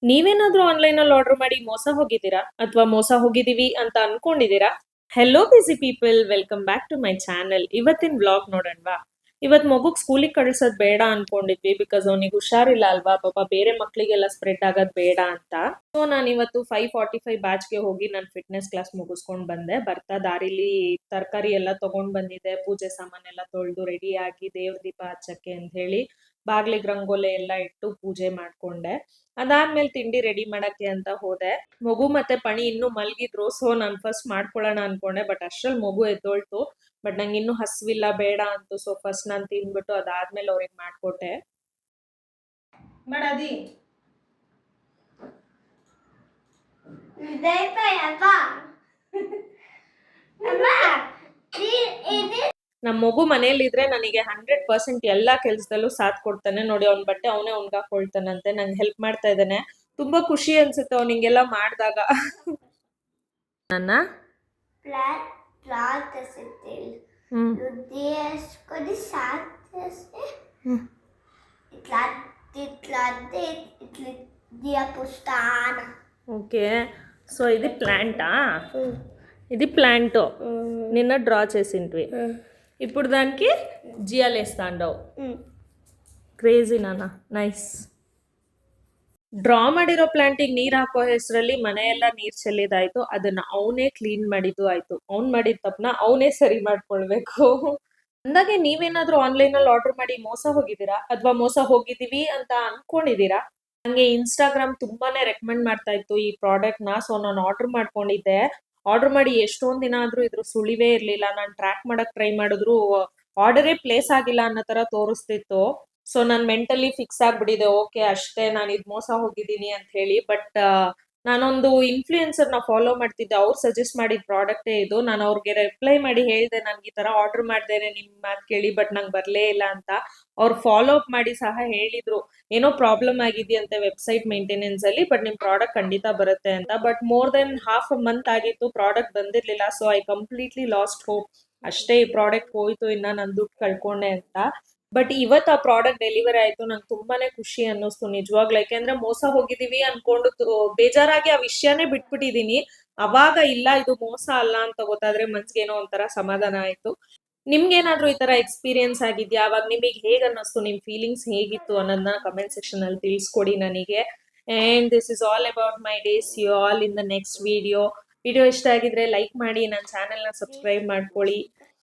ನೀವೇನಾದ್ರೂ ಆನ್ಲೈನಲ್ಲಿ ಆರ್ಡರ್ ಮಾಡಿ ಮೋಸ ಹೋಗಿದ್ದೀರಾ ಅಥವಾ ಮೋಸ ಹೋಗಿದೀವಿ ಅಂತ ಅನ್ಕೊಂಡಿದ್ದೀರಾ? Hello busy people, welcome back to my channel. ಇವತ್ತಿನ ವ್ಲಾಗ್ ನೋಡೋಣವಾ? ಇವತ್ ಮಗುಗ್ ಸ್ಕೂಲಿಗೆ ಕಳ್ಸೋದ್ ಬೇಡ ಅನ್ಕೊಂಡಿದ್ವಿ, ಬಿಕಾಸ್ ಅವನಿಗೆ ಹುಷಾರಿಲ್ಲ ಅಲ್ವಾ, ಪಾಪ ಬೇರೆ ಮಕ್ಳಿಗೆಲ್ಲ ಸ್ಪ್ರೆಡ್ ಆಗೋದ್ ಬೇಡ ಅಂತ. ಸೊ ನಾನು ಇವತ್ತು 5:45 ಬ್ಯಾಚ್ಗೆ ಹೋಗಿ ನಾನು ಫಿಟ್ನೆಸ್ ಕ್ಲಾಸ್ ಮುಗಿಸ್ಕೊಂಡ್ ಬಂದೆ. ಬರ್ತಾ ದಾರಿಲಿ ತರಕಾರಿ ಎಲ್ಲ ತಗೊಂಡ್ ಬಂದಿದ್ದೆ, ಪೂಜೆ ಸಾಮಾನೆಲ್ಲ ತೊಳೆದು ರೆಡಿ ಆಗಿ ದೇವ್ರ ದೀಪ ಹಚ್ಚಕ್ಕೆ ಅಂತ ಹೇಳಿ ಬಾಗ್ಲಿಗೆ ರಂಗೋಲೆ ಎಲ್ಲ ಇಟ್ಟು ಪೂಜೆ ಮಾಡ್ಕೊಂಡೆ. ಅದಾದ್ಮೇಲೆ ತಿಂಡಿ ರೆಡಿ ಮಾಡಕ್ಕೆ ಅಂತ ಹೋದೆ. ಮಗು ಮತ್ತೆ ಪಣಿ ಇನ್ನೂ ಮಲ್ಗಿದ್ರು, ಸೊ ನಾನು ಫಸ್ಟ್ ಮಾಡ್ಕೊಳ್ಳೋಣ ಅನ್ಕೊಂಡೆ, ಬಟ್ ಅಷ್ಟ್ರಲ್ಲಿ ಮಗು ಎದ್ದೋಳ್ತು. ಬಟ್ ನಂಗೆ ಇನ್ನೂ ಹಸ್ವಿಲ್ಲ, ಬೇಡ ಅಂತು. ಸೊ ಫಸ್ಟ್ ನಾನು ತಿಂದ್ಬಿಟ್ಟು ಅದಾದ್ಮೇಲೆ ಅವ್ರಿಗೆ ಮಾಡ್ಕೊಟ್ಟೆ. ಮಾಡದಿ ನಮ್ಮ ಮಗು ಮನೇಲಿದ್ರೆ ನನಗೆ 100% ಎಲ್ಲಾ ಕೆಲ್ಸದಲ್ಲೂ ಸಾಥ್ ಕೊಡ್ತಾನೆ. ನೋಡಿ, ಅವ್ನ ಬಟ್ಟೆ ಅವನೇ ಒಣ್ಗಾಕೊಳ್ತಾನಂತೆ, ನಂಗೆ ಹೆಲ್ಪ್ ಮಾಡ್ತಾ ಇದ್ದಾನೆ. ತುಂಬಾ ಖುಷಿ ಅನ್ಸುತ್ತೆ ಅವ್ನಿಗೆಲ್ಲ ಮಾಡಿದಾಗ. ನನ್ನ ఓకే, సో ఇది ప్లాంటా? ఇది ప్లాంట్ నిన్న డ్రా చేసింటివి. ఇప్పుడు దానికి జియాలేస్తాండవు. ಕ್ರೇಜಿ ನಾನ, ನೈಸ್. ಡ್ರಾ ಮಾಡಿರೋ ಪ್ಲಾಂಟಿಗೆ ನೀರ್ ಹಾಕೋ ಹೆಸರಲ್ಲಿ ಮನೆಯೆಲ್ಲ ನೀರ್ ಚೆಲ್ಲಿದಾಯ್ತು. ಅದನ್ನ ಅವನೇ ಕ್ಲೀನ್ ಮಾಡಿದ್ದು ಆಯ್ತು. ಅವ್ನ್ ಮಾಡಿದ ತಪ್ಪನ ಅವನೇ ಸರಿ ಮಾಡ್ಕೊಳ್ಬೇಕು. ಅಂದಾಗೆ ನೀವೇನಾದ್ರೂ ಆನ್ಲೈನ್ ಅಲ್ಲಿ ಆರ್ಡರ್ ಮಾಡಿ ಮೋಸ ಹೋಗಿದ್ದೀರಾ ಅಥವಾ ಮೋಸ ಹೋಗಿದೀವಿ ಅಂತ ಅನ್ಕೊಂಡಿದೀರಾ? ನಂಗೆ ಇನ್ಸ್ಟಾಗ್ರಾಮ್ ತುಂಬಾನೇ ರೆಕಮೆಂಡ್ ಮಾಡ್ತಾ ಇತ್ತು ಈ ಪ್ರಾಡಕ್ಟ್ ನ. ಸೊ ನಾನು ಆರ್ಡರ್ ಮಾಡ್ಕೊಂಡಿದ್ದೆ. ಆರ್ಡರ್ ಮಾಡಿ ಎಷ್ಟೊಂದ್ ದಿನ ಆದ್ರೂ ಇದ್ರ ಸುಳಿವೇ ಇರ್ಲಿಲ್ಲ. ನಾನು ಟ್ರ್ಯಾಕ್ ಮಾಡಕ್ ಟ್ರೈ ಮಾಡಿದ್ರು ಆರ್ಡರೇ ಪ್ಲೇಸ್ ಆಗಿಲ್ಲ ಅನ್ನೋ ತರ ತೋರಿಸ್ತಿತ್ತು. ಸೊ ನಾನು ಮೆಂಟಲಿ ಫಿಕ್ಸ್ ಆಗ್ಬಿಟ್ಟಿದೆ, ಓಕೆ ಅಷ್ಟೇ, ನಾನು ಇದು ಮೋಸ ಹೋಗಿದ್ದೀನಿ ಅಂತ ಹೇಳಿ. ಬಟ್ ನಾನೊಂದು ಇನ್ಫ್ಲೂಯೆನ್ಸರ್ನ ಫಾಲೋ ಮಾಡ್ತಿದ್ದೆ, ಅವ್ರು ಸಜೆಸ್ಟ್ ಮಾಡಿದ ಪ್ರಾಡಕ್ಟೇ ಇದು. ನಾನು ಅವ್ರಿಗೆ ರಿಪ್ಲೈ ಮಾಡಿ ಹೇಳಿದೆ, ನನ್ಗೆ ಈ ತರ ಆರ್ಡರ್ ಮಾಡ್ದೇನೆ ನಿಮ್ಮ ಮಾತು ಕೇಳಿ, ಬಟ್ ನಂಗೆ ಬರಲೇ ಇಲ್ಲ ಅಂತ. ಅವ್ರು ಫಾಲೋ ಅಪ್ ಮಾಡಿ ಸಹ ಹೇಳಿದ್ರು, ಏನೋ ಪ್ರಾಬ್ಲಮ್ ಆಗಿದೆಯಂತೆ ವೆಬ್ಸೈಟ್ ಮೇಂಟೆನೆನ್ಸ್ ಅಲ್ಲಿ, ಬಟ್ ನಿಮ್ ಪ್ರಾಡಕ್ಟ್ ಖಂಡಿತ ಬರುತ್ತೆ ಅಂತ. But more than half a month ಆಗಿತ್ತು, ಪ್ರಾಡಕ್ಟ್ ಬಂದಿರ್ಲಿಲ್ಲ. So I completely lost hope. ಅಷ್ಟೇ, ಈ ಪ್ರಾಡಕ್ಟ್ ಹೋಯ್ತು, ಇನ್ನ ನಾನು ದುಡ್ಡು ಕಳ್ಕೊಂಡೆ ಅಂತ. ಬಟ್ ಇವತ್ತು ಆ ಪ್ರಾಡಕ್ಟ್ ಡೆಲಿವರಿ ಆಯ್ತು. ನಂಗೆ ತುಂಬಾನೇ ಖುಷಿ ಅನ್ನಿಸ್ತು ನಿಜವಾಗ್ಲೂ. ಯಾಕೆಂದ್ರೆ ಮೋಸ ಹೋಗಿದೀವಿ ಅನ್ಕೊಂಡು ಬೇಜಾರಾಗಿ ಆ ವಿಷಯನೇ ಬಿಟ್ಬಿಟ್ಟಿದೀನಿ. ಅವಾಗ ಇಲ್ಲ, ಇದು ಮೋಸ ಅಲ್ಲ ಅಂತ ಗೊತ್ತಾದ್ರೆ ಮನ್ಸಿಗೆ ಏನೋ ಒಂಥರ ಸಮಾಧಾನ ಆಯ್ತು. ನಿಮ್ಗೇನಾದ್ರೂ ಈ ತರ ಎಕ್ಸ್ಪೀರಿಯನ್ಸ್ ಆಗಿದ್ಯಾ? ಅವಾಗ ನಿಮಗೆ ಹೇಗ್ ಅನ್ನಿಸ್ತು, ನಿಮ್ ಫೀಲಿಂಗ್ಸ್ ಹೇಗಿತ್ತು ಅನ್ನೋದನ್ನ ಕಮೆಂಟ್ ಸೆಕ್ಷನ್ ಅಲ್ಲಿ ತಿಳಿಸ್ಕೊಡಿ ನನಗೆ. And this is all about my days. You all in the next video. Video ಇಷ್ಟ ಆಗಿದ್ರೆ ಲೈಕ್ ಮಾಡಿ, ನನ್ನ ಚಾನೆಲ್ನ ಸಬ್ಸ್ಕ್ರೈಬ್ ಮಾಡ್ಕೊಳ್ಳಿ.